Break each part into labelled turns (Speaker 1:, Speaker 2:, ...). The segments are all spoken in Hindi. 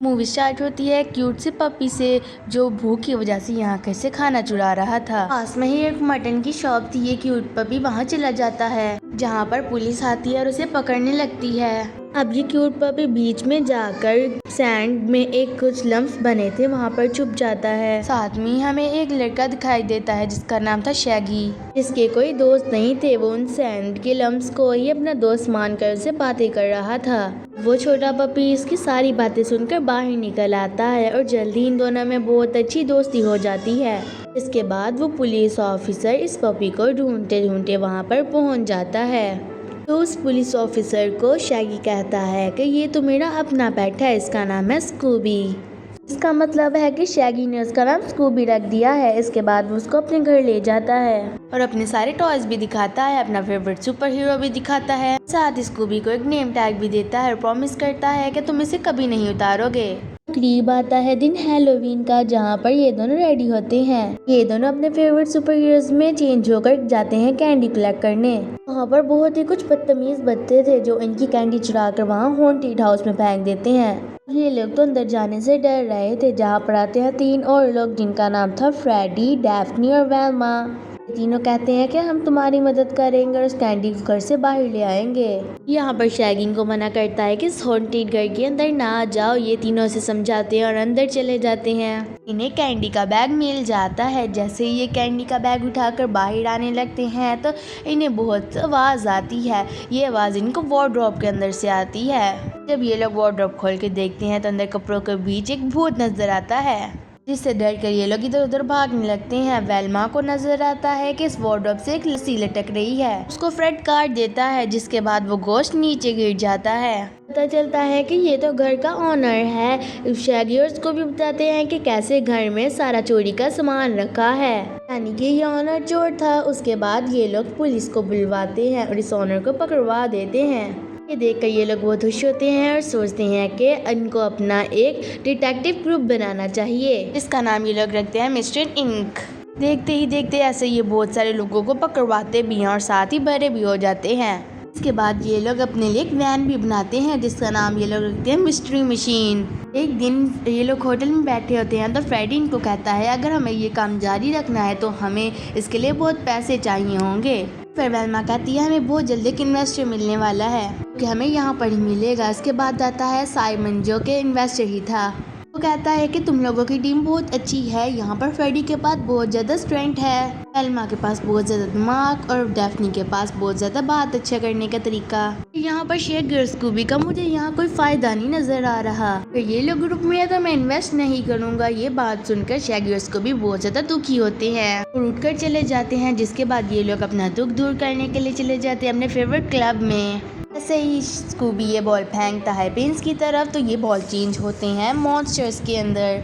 Speaker 1: मूवी स्टार्ट होती है क्यूट से पपी से जो भूख की वजह से यहाँ कैसे खाना चुरा रहा था। पास में ही एक मटन की शॉप थी। ये क्यूट पपी वहाँ चला जाता है जहाँ पर पुलिस आती है और उसे पकड़ने लगती है। अब ये क्यूट पपी बीच में जाकर सैंड में एक कुछ लम्फ बने थे वहाँ पर छुप जाता है। साथ में हमें एक लड़का दिखाई देता है जिसका नाम था शैगी, जिसके कोई दोस्त नहीं थे। वो उन सैंड के लम्फ्स को ही अपना दोस्त मानकर उससे बातें कर रहा था। वो छोटा पपी इसकी सारी बातें सुनकर बाहर निकल आता है और जल्दी इन दोनों में बहुत अच्छी दोस्ती हो जाती है। इसके बाद वो पुलिस ऑफिसर इस पपी को ढूंढते ढूंढते वहाँ पर पहुँच जाता है। तो उस पुलिस ऑफिसर को शैगी कहता है कि ये तो मेरा अपना पेट है, इसका नाम है स्कूबी। इसका मतलब है कि शैगी ने उसका नाम स्कूबी रख दिया है। इसके बाद वो उसको अपने घर ले जाता है और अपने सारे टॉयज भी दिखाता है, अपना फेवरेट सुपर हीरो भी दिखाता है। साथ ही स्कूबी को एक नेम टैग भी देता है और प्रॉमिस करता है कि तुम इसे कभी नहीं उतारोगे। करीब आता है दिन हैलोवीन का जहाँ पर ये दोनों रेडी होते हैं। ये दोनों अपने फेवरेट सुपर हीरोज में चेंज होकर जाते हैं कैंडी कलेक्ट करने। वहाँ पर बहुत ही कुछ बदतमीज बच्चे थे जो इनकी कैंडी चुरा कर वहाँ हॉन्टेड हाउस में फेंक देते हैं। ये लोग तो अंदर जाने से डर रहे थे। जहाँ पर आते हैं 3 और लोग जिनका नाम था फ्रेडी, डैफ्नी और वेल्मा। तीनों कहते हैं कि हम तुम्हारी मदद करेंगे और उस कैंडी को घर से बाहर ले आएंगे। यहाँ पर शैगी को मना करता है कि इस हॉन्टेड घर के अंदर ना जाओ। ये तीनों से समझाते हैं और अंदर चले जाते हैं। इन्हें कैंडी का बैग मिल जाता है। जैसे ही ये कैंडी का बैग उठाकर बाहर आने लगते हैं तो इन्हें बहुत आवाज़ आती है। ये आवाज़ इनको वार्डरोब के अंदर से आती है। जब ये लोग वार्डरोब खोल के देखते हैं तो अंदर कपड़ों के बीच एक भूत नजर आता है, जिससे डर कर ये लोग इधर उधर भागने लगते हैं। वेल्मा को नजर आता है कि इस वार्डरोब से एक रस्सी लटक रही है। उसको फ्रेड काट देता है, जिसके बाद वो गोश्त नीचे गिर जाता है। पता चलता है कि ये तो घर का ओनर है। शैगी उसको भी बताते हैं कि कैसे घर में सारा चोरी का सामान रखा है, यानी कि ये ओनर चोर था। उसके बाद ये लोग पुलिस को बुलवाते हैं और इस ओनर को पकड़वा देते हैं। ये देखकर ये लोग बहुत खुश होते हैं और सोचते हैं कि इनको अपना एक डिटेक्टिव ग्रुप बनाना चाहिए। इसका नाम ये लोग रखते हैं मिस्टर इंक। देखते ही देखते ऐसे ये बहुत सारे लोगों को पकड़वाते भी हैं और साथ ही बड़े भी हो जाते हैं। इसके बाद ये लोग अपने लिए एक वैन भी बनाते हैं जिसका नाम ये लोग रखते हैं मिस्ट्री मशीन। एक दिन ये लोग होटल में बैठे होते हैं तो फ्रेडी इनको कहता है अगर हमें ये काम जारी रखना है तो हमें इसके लिए बहुत पैसे चाहिए होंगे। फिर वेल्मा कहती है हमें बहुत जल्दी एक इन्वेस्टर मिलने वाला है कि हमें यहाँ पर ही मिलेगा। इसके बाद आता है साइमन जो कि इन्वेस्टर ही था। वो कहता है कि तुम लोगों की टीम बहुत अच्छी है। यहाँ पर फ्रेडी के पास बहुत ज़्यादा स्ट्रेंथ है, वेल्मा के पास बहुत ज़्यादा दिमाग और डैफ्नी के पास बहुत ज़्यादा बात अच्छा करने का तरीका। यहाँ पर शैगी और स्कूबी का मुझे यहाँ कोई फ़ायदा नहीं नज़र आ रहा। फिर ये लोग ग्रुप में है तो मैं इन्वेस्ट नहीं करूँगा। ये बात सुनकर शैगी और स्कूबी बहुत ज़्यादा दुखी होते हैं और उठकर चले जाते हैं। जिसके बाद ये लोग अपना दुख दूर करने के लिए चले जाते हैं अपने फेवरेट क्लब में। ऐसे ही स्कूबी ये बॉल फेंकता है पेंस की तरफ तो ये बॉल चेंज होते हैं मॉन्स्टर्स के अंदर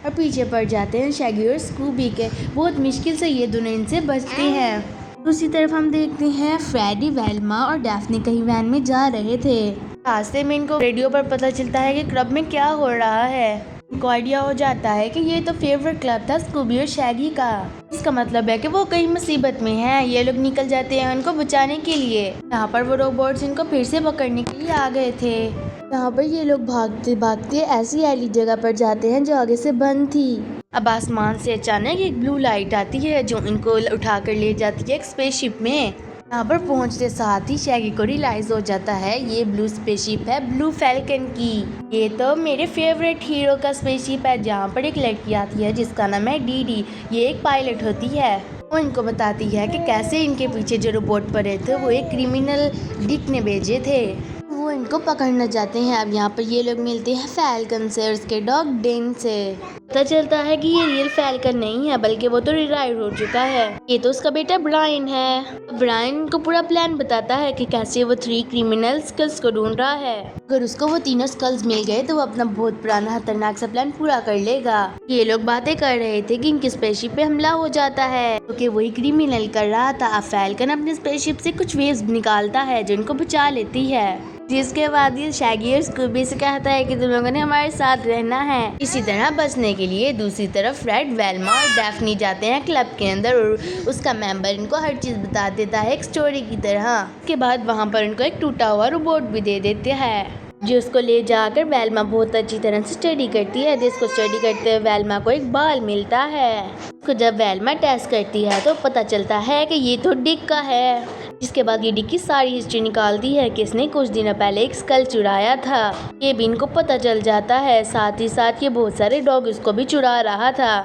Speaker 1: और पीछे पड़ जाते हैं शैगी और स्कूबी के। बहुत मुश्किल से ये दोनों इनसे बचते हैं। दूसरी तरफ हम देखते हैं फ्रेडी, वेल्मा और डैफ्नी कहीं वैन में जा रहे थे। रास्ते में इनको रेडियो पर पता चलता है कि क्लब में क्या हो रहा है। इनको आइडिया हो जाता है कि ये तो फेवरेट क्लब था स्कूबी और शैगी का। इसका मतलब है कि वो कहीं मुसीबत में है। ये लोग निकल जाते हैं उनको बचाने के लिए। यहाँ पर वो रोबोट्स इनको फिर से पकड़ने के लिए आ गए थे। यहाँ पर ये लोग भागते भागते ऐसी ऐली जगह पर जाते हैं जो आगे से बंद थी। अब आसमान से अचानक एक ब्लू लाइट आती है जो इनको उठाकर ले जाती है एक स्पेसशिप में। यहाँ पर पहुँचते साथ ही शैगी को रियलाइज हो जाता है ये ब्लू स्पेसशिप है ब्लू फैल्कन की। ये तो मेरे फेवरेट हीरो का स्पेसशिप है। जहाँ पर एक लड़की आती है जिसका नाम है डीडी। ये एक पायलट होती है। वो इनको बताती है कि कैसे इनके पीछे जो रोबोट पड़े थे वो एक क्रिमिनल डिक ने भेजे थे। वो इनको पकड़ना चाहते हैं। अब यहाँ पर ये लोग मिलते हैं फैल्कन से और उसके डॉग डेन से। पता चलता है कि ये रियल फैल्कन नहीं है बल्कि वो तो रिटायर हो चुका है। ये तो उसका बेटा ब्रायन है। ब्रायन को पूरा प्लान बताता है कि कैसे वो 3 क्रिमिनल स्कल्स को ढूंढ रहा है। अगर उसको वो तीनों स्कल्स मिल गए तो वो अपना बहुत पुराना खतरनाक सा प्लान पूरा कर लेगा। ये लोग बातें कर रहे थे कि इनकी स्पेसशिप पे हमला हो जाता है क्योंकि वही क्रिमिनल कर रहा था। अब फैल्कन अपने स्पेसशिप से कुछ वेव्स निकालता है जो इनको बचा लेती है। जिसके बाद ये शैगी और स्कूबी से कहता है कि तुम लोगों ने हमारे साथ रहना है। इसी तरह बचने के लिए दूसरी तरफ फ्रेड, वेल्मा और डैफ्नी जाते हैं क्लब के अंदर और उसका मेंबर इनको हर चीज़ बता देता है एक स्टोरी की तरह। उसके बाद वहाँ पर उनको एक टूटा हुआ रोबोट भी दे देते हैं। जिसको ले जाकर वेल्मा बहुत अच्छी तरह से स्टडी करती है। जिसको स्टडी करते हुए वेल्मा को एक बाल मिलता है। तो जब वेल्मा टेस्ट करती है तो पता चलता है कि ये तो डिक का है। जिसके बाद ये डिक की सारी हिस्ट्री निकालती है कि इसने कुछ दिनों पहले एक स्कल चुराया था। ये भी इनको पता चल जाता है। साथ ही साथ ये बहुत सारे डॉग इसको भी चुरा रहा था।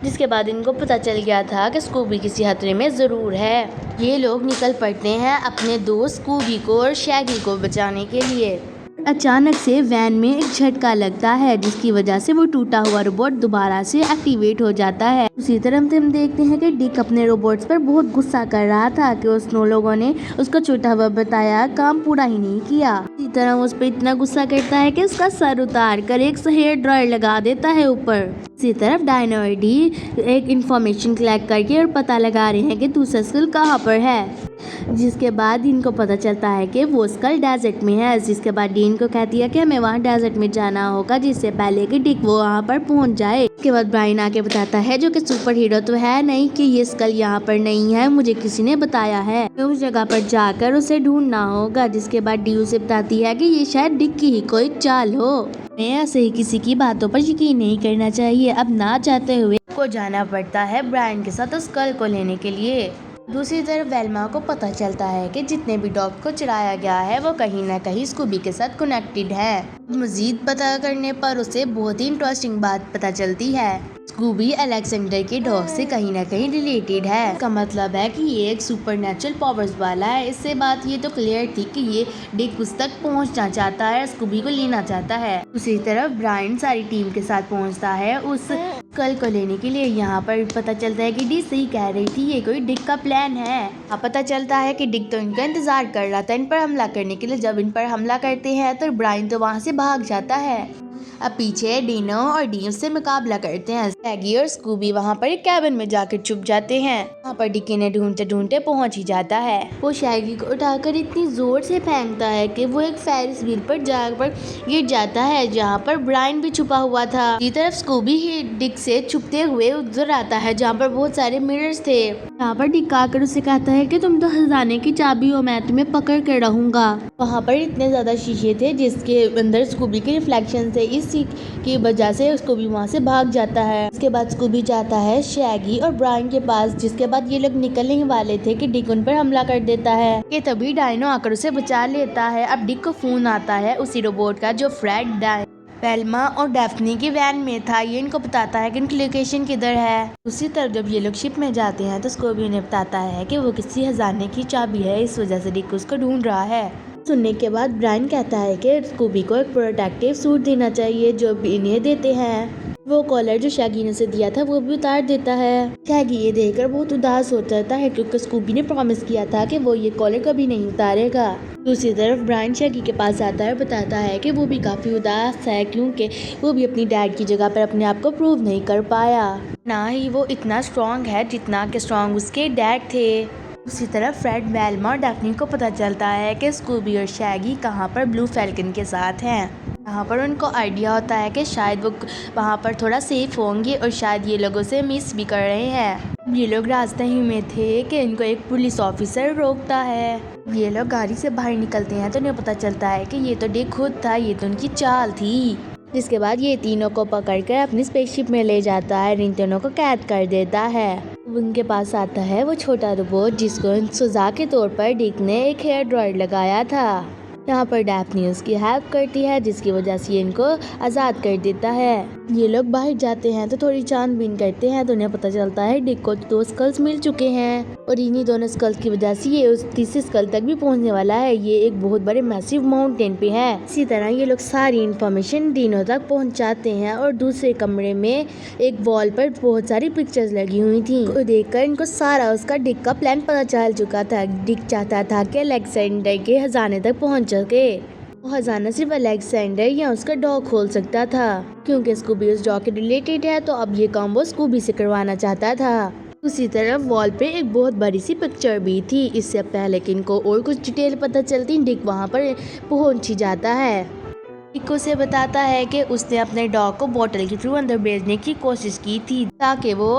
Speaker 1: जिसके बाद इनको पता चल गया था कि स्कूबी किसी खतरे में ज़रूर है। ये लोग निकल पड़ते हैं अपने दोस्त स्कूबी को और शैगी को बचाने के लिए। अचानक से वैन में एक झटका लगता है जिसकी वजह से वो टूटा हुआ रोबोट दोबारा से एक्टिवेट हो जाता है। उसी तरह से हम देखते हैं कि डिक अपने रोबोट्स पर बहुत गुस्सा कर रहा था कि उस लोगों ने उसका छोटा हुआ बताया काम पूरा ही नहीं किया। इसी तरह वो उस पर इतना गुस्सा करता है कि उसका सर उतार कर एक हेयर ड्रायर लगा देता है ऊपर। इसी तरफ डायनो और डी एक इंफॉर्मेशन कलेक्ट करके और पता लगा रहे हैं कि दूसरा स्कल कहाँ पर है। जिसके बाद इनको पता चलता है कि वो स्कल डेजर्ट में है। जिसके बाद डी इनको कहती है कि हमें वहाँ डेजर्ट में जाना होगा जिससे पहले कि डिक वो वहाँ पर पहुँच जाए। इसके बाद ब्रायन आके बताता है जो कि सुपर हीरो तो है नहीं कि ये स्कल यहाँ पर नहीं है, मुझे किसी ने बताया है तो उस जगह पर जाकर उसे ढूंढना होगा। जिसके बाद डी उसे बताती है कि ये शायद डिक की ही कोई चाल हो। ऐसे ही किसी की बातों पर यकीन नहीं करना चाहिए। अब ना चाहते हुए को जाना पड़ता है ब्रायन के साथ उस स्कल को लेने के लिए। दूसरी तरफ वेल्मा को पता चलता है कि जितने भी डॉग को चुराया गया है वो कहीं ना कहीं स्कूबी के साथ कनेक्टेड है। मजीद पता करने पर उसे बहुत ही इंटरेस्टिंग बात पता चलती है। स्कूबी अलेक्जेंडर के डॉग से कहीं ना कहीं रिलेटेड है। इसका मतलब है कि ये एक सुपरनेचुरल पावर्स वाला है। इससे बात ये तो क्लियर थी कि ये डिक उस तक पहुंचना चाहता है, स्कूबी को लेना चाहता है। दूसरी तरफ ब्रायन सारी टीम के साथ पहुंचता है उस स्कल को लेने के लिए। यहाँ पर पता चलता है कि डी सही कह रही थी, ये कोई डिक का प्लान है। अब पता चलता है कि डिक तो इनका इंतजार कर रहा था इन पर हमला करने के लिए। जब इन पर हमला करते हैं तो ब्रायन तो वहाँ से भाग जाता है। अब पीछे डीनो और डी से मुकाबला करते हैं। शैगी और स्कूबी वहाँ पर एक कैबिन में जाकर छुप जाते हैं। वहाँ पर डिकी ने ढूंढते ढूंढते पहुँच ही जाता है। वो शैगी को उठाकर इतनी जोर से फेंकता है कि वो एक फेरिस व्हील पर जाकर गिर जाता है जहाँ पर ब्रायन भी छुपा हुआ था। इसी तरफ स्कूबी ही डिक से छुपते हुए उधर आता है जहाँ पर बहुत सारे मिरर्स थे। यहाँ पर डिक आकर उसे कहता है कि तुम तो खजाने की चाबी हो, मैं तुम्हें पकड़ कर रहूंगा। वहाँ पर इतने ज्यादा शीशे थे जिसके अंदर स्कूबी के रिफ्लेक्शन थे, इस की वजह से स्कूबी वहाँ से भाग जाता है। उसके बाद स्कूबी जाता है शैगी और ब्रायन के पास। जिसके बाद ये लोग निकलने ही वाले थे कि डिक उन पर हमला कर देता है कि तभी डायनो आकर उसे बचा लेता है। अब डिक को फोन आता है उसी रोबोट का जो फ्रेड वेल्मा और डेफ्नी की वैन में था। ये इनको बताता है कि इनकी लोकेशन किधर है। उसी तरफ जब ये लोग शिप में जाते हैं तो स्कूबी उन्हें बताता है कि वो किसी खजाने की चाबी है, इस वजह से डिक उसको ढूंढ रहा है। सुनने के बाद ब्रायन कहता है कि स्कूबी को एक प्रोटेक्टिव सूट देना चाहिए जो भी इन्हें देते हैं। वो कॉलर जो शैगी ने उसे दिया था वो भी उतार देता है। शैगी ये देखकर बहुत उदास हो जाता है क्योंकि स्कूबी ने प्रॉमिस किया था कि वो ये कॉलर कभी नहीं उतारेगा। दूसरी तरफ ब्रायन शैगी के पास आता है और बताता है कि वो भी काफी उदास है क्योंकि वो भी अपनी डैड की जगह पर अपने आप को प्रूव नहीं कर पाया। ना ही वो इतना स्ट्रॉन्ग है जितना कि स्ट्रॉन्ग उसके डैड थे। उसी तरफ फ्रेड, वेल्मा और डेफ्नी को पता चलता है कि स्कूबी और शैगी कहाँ पर ब्लू फैल्कन के साथ हैं। यहाँ पर उनको आइडिया होता है कि शायद वो वहाँ पर थोड़ा सेफ होंगे और शायद ये लोगों से मिस भी कर रहे हैं। ये लोग रास्ते ही में थे कि इनको एक पुलिस ऑफिसर रोकता है। ये लोग गाड़ी से बाहर निकलते हैं तो उन्हें पता चलता है कि ये तो डिक खुद था, ये तो उनकी चाल थी। जिसके बाद ये तीनों को पकड़कर अपनी स्पेसशिप में ले जाता है, इन तीनों को कैद कर देता है। उनके पास आता है वो छोटा रोबोट जिसको सजा के तौर पर डिक ने एक हेयर ड्रायर लगाया था। यहाँ पर डेफ्नी उसकी हेल्प करती है जिसकी वजह से ये इनको आज़ाद कर देता है। ये लोग बाहर जाते हैं तो थोड़ी छानबीन करते हैं तो उन्हें पता चलता है डिक को 2 स्कल्स मिल चुके हैं और इन्हीं दोनों स्कल्स की वजह से ये उस तीसरे स्कल तक भी पहुंचने वाला है। ये एक बहुत बड़े मैसिव माउंटेन पे है। इसी तरह ये लोग सारी इन्फॉर्मेशन डिनो तक पहुंचाते हैं और दूसरे कमरे में एक वॉल पर बहुत सारी पिक्चर्स लगी हुई थी। तो देखकर इनको सारा उसका डिक का प्लान पता चल चुका था। डिक चाहता था कि अलेक्जेंडर के खजाने तक पहुंच सके। वो खजाना सिर्फ अलेक्जेंडर या उसका डॉग खोल सकता था क्योंकि स्कूबी उस डॉग के रिलेटेड है, तो अब ये काम वो स्कूबी से करवाना चाहता था। उसी तरफ वॉल पे एक बहुत बड़ी सी पिक्चर भी थी। इससे पहले कि इनको और कुछ डिटेल पता चलती डिक वहाँ पर पहुँच ही जाता है। डिक उसे बताता है कि उसने अपने डॉग को बोतल के थ्रू अंदर भेजने की कोशिश की थी ताकि वो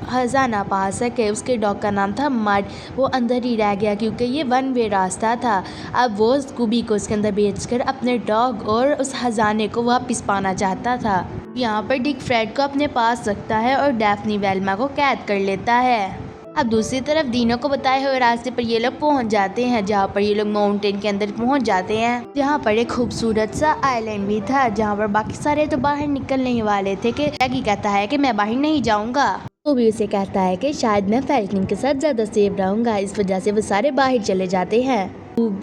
Speaker 1: खजाना पा सके। उसके डॉग का नाम था मड। वो अंदर ही रह गया क्योंकि ये वन वे रास्ता था। अब वो स्कूबी को उसके अंदर भेजकर अपने डॉग और उस खजाने को वापस पाना चाहता था। यहाँ पर डिक फ्रेड को अपने पास रखता है और डैफ्नी वेल्मा को कैद कर लेता है। अब दूसरी तरफ दीनो को बताए हुए रास्ते पर ये लोग पहुंच जाते हैं, जहाँ पर ये लोग माउंटेन के अंदर पहुंच जाते हैं, जहाँ पर एक खूबसूरत सा आइलैंड भी था, जहाँ पर बाकी सारे तो बाहर निकलने ही वाले थे कि शैगी कहता है कि मैं बाहर नहीं जाऊंगा। वो भी उसे कहता है कि शायद मैं फैल्कन के साथ ज्यादा सेफ रहूंगा। इस वजह से वो सारे बाहर चले जाते हैं।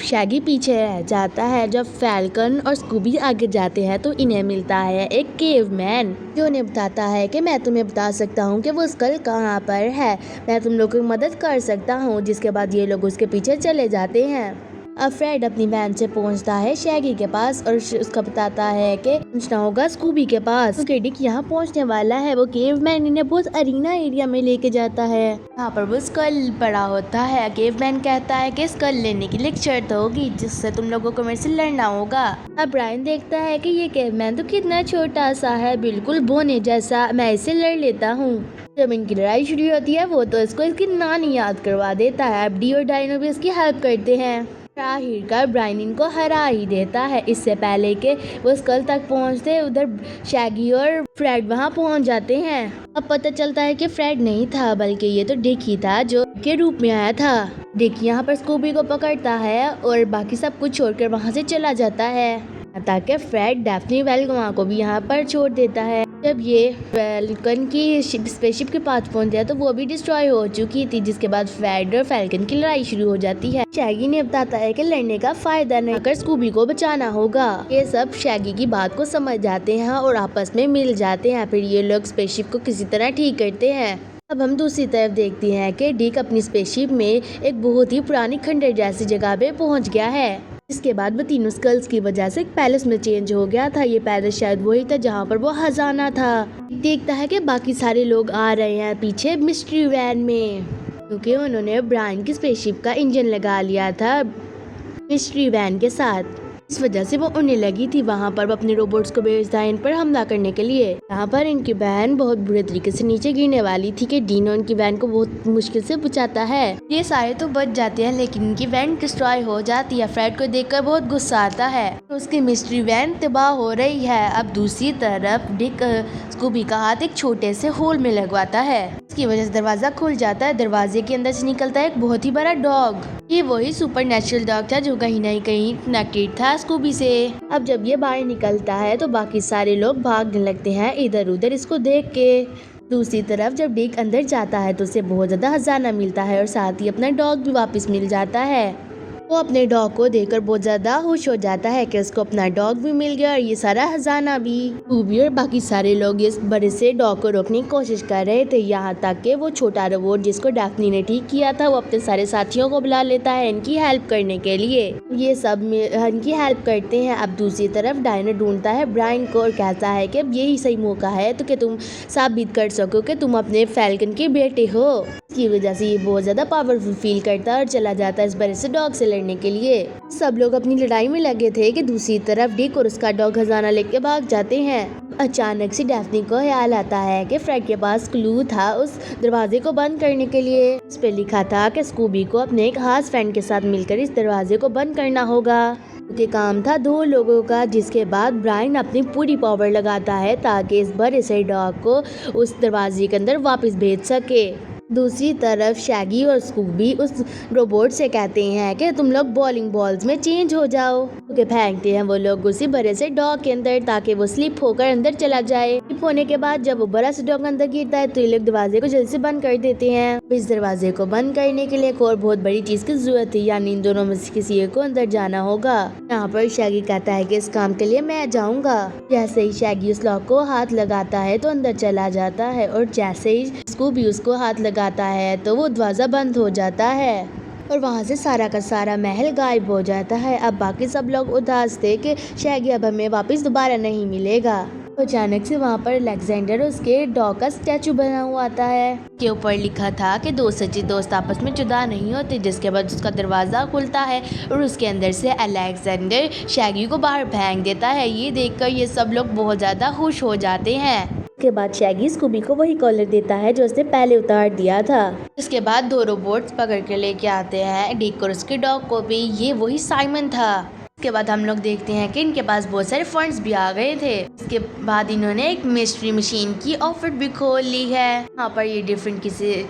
Speaker 1: शैगी पीछे रह जाता है। जब फैल्कन और स्कूबी आगे जाते हैं तो इन्हें मिलता है एक केवमैन, जो उन्हें बताता है कि मैं तुम्हें बता सकता हूँ कि वो स्कल कहाँ पर है, मैं तुम लोगों की मदद कर सकता हूँ। जिसके बाद ये लोग उसके पीछे चले जाते हैं। अब फ्रेड अपनी वैन से पहुंचता है शैगी के पास और उसका बताता है कि पहुंचना होगा स्कूबी के पास क्योंकि डिक यहाँ पहुंचने वाला है। वो केवमैन इन्हें बहुत अरीना एरिया में लेके जाता है, यहाँ पर वो स्कल पड़ा होता है। केवमैन कहता है कि स्कल लेने की एक शर्त होगी जिससे तुम लोगों को मेरे से लड़ना होगा। अब ब्रायन देखता है कि ये केवमैन तो कितना छोटा सा है, बिल्कुल बोने जैसा, मैं इससे लड़ लेता हूँ। जब इनकी लड़ाई शुरू होती है वो तो इसको इसकी नानी याद करवा देता है। अब डी और डायनो भी इसकी हेल्प करते हैं। आखिरकार ब्रायन इनको हरा ही देता है। इससे पहले कि वो स्कल तक पहुंचते उधर शैगी और फ्रेड वहां पहुंच जाते हैं। अब पता चलता है कि फ्रेड नहीं था बल्कि ये तो डिक ही था जो के रूप में आया था। डिक यहाँ पर स्कूबी को पकड़ता है और बाकी सब कुछ छोड़कर वहां से चला जाता है ताकि फ्रेड डैफ्नी वेल्मा को भी यहाँ पर छोड़ देता है। जब ये फैल्कन की स्पेसशिप के पास पहुंचते हैं तो वो भी डिस्ट्रॉय हो चुकी थी, जिसके बाद फ्रेड और फैल्कन की लड़ाई शुरू हो जाती है। शैगी ने बताता है कि लड़ने का फायदा नहीं कर स्कूबी को बचाना होगा। ये सब शैगी की बात को समझ जाते हैं और आपस में मिल जाते हैं। फिर ये लोग स्पेसशिप को किसी तरह ठीक करते हैं। अब हम दूसरी तरफ देखते हैं कि डिक अपनी स्पेसशिप में एक बहुत ही पुरानी खंडर जैसी जगह पे पहुंच गया है। इसके बाद वो तीनों स्कल्स की वजह से एक पैलेस में चेंज हो गया था। ये पैलेस शायद वही था जहाँ पर वो खजाना था। देखता है कि बाकी सारे लोग आ रहे हैं पीछे मिस्ट्री वैन में, क्योंकि उन्होंने ब्रायन की स्पेसशिप का इंजन लगा लिया था मिस्ट्री वैन के साथ। इस वजह से वो उन्हें लगी थी वहाँ पर वो अपने रोबोट्स को भेजता है इन पर हमला करने के लिए। यहाँ पर इनकी वैन बहुत बुरे तरीके से नीचे गिरने वाली थी कि डीनो इनकी वैन को बहुत मुश्किल से बचाता है। ये सारे तो बच जाते हैं लेकिन इनकी वैन डिस्ट्रॉय हो जाती है। फ्रेड को देखकर बहुत गुस्सा आता है तो उसकी मिस्ट्री वैन तबाह हो रही है। अब दूसरी तरफ डिक स्कूबी का हाथ एक छोटे से होल में लगवाता है, इसकी वजह से दरवाजा खुल जाता है। दरवाजे के अंदर से निकलता है एक बहुत ही बड़ा डॉग। ये वही सुपर नेचुरल डॉग था जो कहीं ना कहीं कनेक्टेड था स्कूबी से। अब जब ये बाहर निकलता है तो बाकी सारे लोग भागने लगते हैं इधर उधर इसको देख के। दूसरी तरफ जब डिक अंदर जाता है तो उसे बहुत ज्यादा खजाना मिलता है और साथ ही अपना डॉग भी वापस मिल जाता है। वो अपने डॉग को देखकर बहुत ज्यादा खुश हो जाता है कि उसको अपना डॉग भी मिल गया और ये सारा खजाना भी। स्कूबी और बाकी सारे लोग इस बड़े से डॉग को रोकने की कोशिश कर रहे थे, यहाँ तक कि वो छोटा रोबोट जिसको डैफ्नी ने ठीक किया था वो अपने सारे साथियों को बुला लेता है इनकी हेल्प करने के लिए। ये सब इनकी हेल्प करते हैं। अब दूसरी तरफ डायनो ढूंढता है ब्रायन को और कहता है कि अब यही सही मौका है तो कि तुम साबित कर सको कि तुम अपने फैल्कन के बेटे हो। इसकी वजह से ये बहुत ज्यादा पावरफुल फील करता है और चला जाता है इस बड़े से डॉग से लड़ने के लिए। सब लोग अपनी लड़ाई में लगे थे कि दूसरी तरफ डिक और उसका डॉग खजाना लेके भाग जाते हैं। अचानक से डैफ्नी को ख्याल आता है कि फ्रेड के पास क्लू था उस दरवाजे को बंद करने के लिए। उस पे लिखा था कि स्कूबी को अपने एक खास फ्रेंड के साथ मिलकर इस दरवाजे को बंद करना होगा। के काम था 2 लोगों का, जिसके बाद ब्रायन अपनी पूरी पावर लगाता है ताकि इस बड़े से डॉग को उस दरवाजे के अंदर वापस भेज सके। दूसरी तरफ शैगी और स्कूबी उस रोबोट से कहते हैं कि तुम लोग बॉलिंग बॉल्स में चेंज हो जाओ, क्योंकि फेंकते हैं वो लोग उसी बड़े से डॉग के अंदर ताकि वो स्लिप होकर अंदर चला जाए। स्लिप होने के बाद जब वो बड़ा सा डॉग अंदर गिरता है तो ये लोग दरवाजे को जल्दी से बंद कर देते हैं। इस दरवाजे को बंद करने के लिए एक और बहुत बड़ी चीज की जरूरत है, यानी इन दोनों में से किसी एक को अंदर जाना होगा। यहाँ पर शैगी कहता है कि इस काम के लिए मैं जाऊंगा। जैसे ही शैगी उस लॉक को हाथ लगाता है तो अंदर चला जाता है और जैसे ही स्कूबी उसको हाथ लगाता है तो वो दरवाजा बंद हो जाता है और वहाँ से सारा का सारा महल गायब हो जाता है। अब बाकी सब लोग उदास थे कि शैगी अब हमें वापस दोबारा नहीं मिलेगा। अचानक से वहाँ पर अलेक्जेंडर और उसके डॉग का स्टैचू बना हुआ आता है के ऊपर लिखा था कि दो सच्चे दोस्त आपस में जुदा नहीं होते। जिसके बाद उसका दरवाजा खुलता है और उसके अंदर से अलेक्जेंडर शैगी को बाहर फेंक देता है। ये देखकर ये सब लोग बहुत ज्यादा खुश हो जाते हैं। उसके बाद शैगी स्कूबी को वही कॉलर देता है जो उसने पहले उतार दिया था। उसके बाद दो रोबोट्स पकड़ के लेके आते हैं डिक और उसके डॉग को भी। ये वही साइमन था। उसके बाद हम लोग देखते हैं कि इनके पास बहुत सारे फंड्स भी आ गए थे। इसके बाद इन्होंने एक मिस्ट्री मशीन की ऑफर भी खोल ली है। यहाँ पर ये डिफरेंट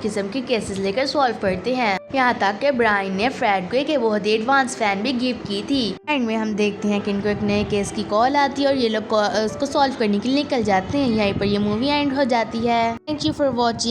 Speaker 1: किस्म के केसेस लेकर सॉल्व करते हैं। यहाँ तक कि ब्रायन ने फ्रेड को एक बहुत ही एडवांस फैन भी गिफ्ट की थी। एंड में हम देखते हैं कि इनको एक नए केस की कॉल आती है और ये लोग उसको सॉल्व करने के लिए निकल जाते हैं। यहीं पर ये मूवी एंड हो जाती है। Thank you for watching.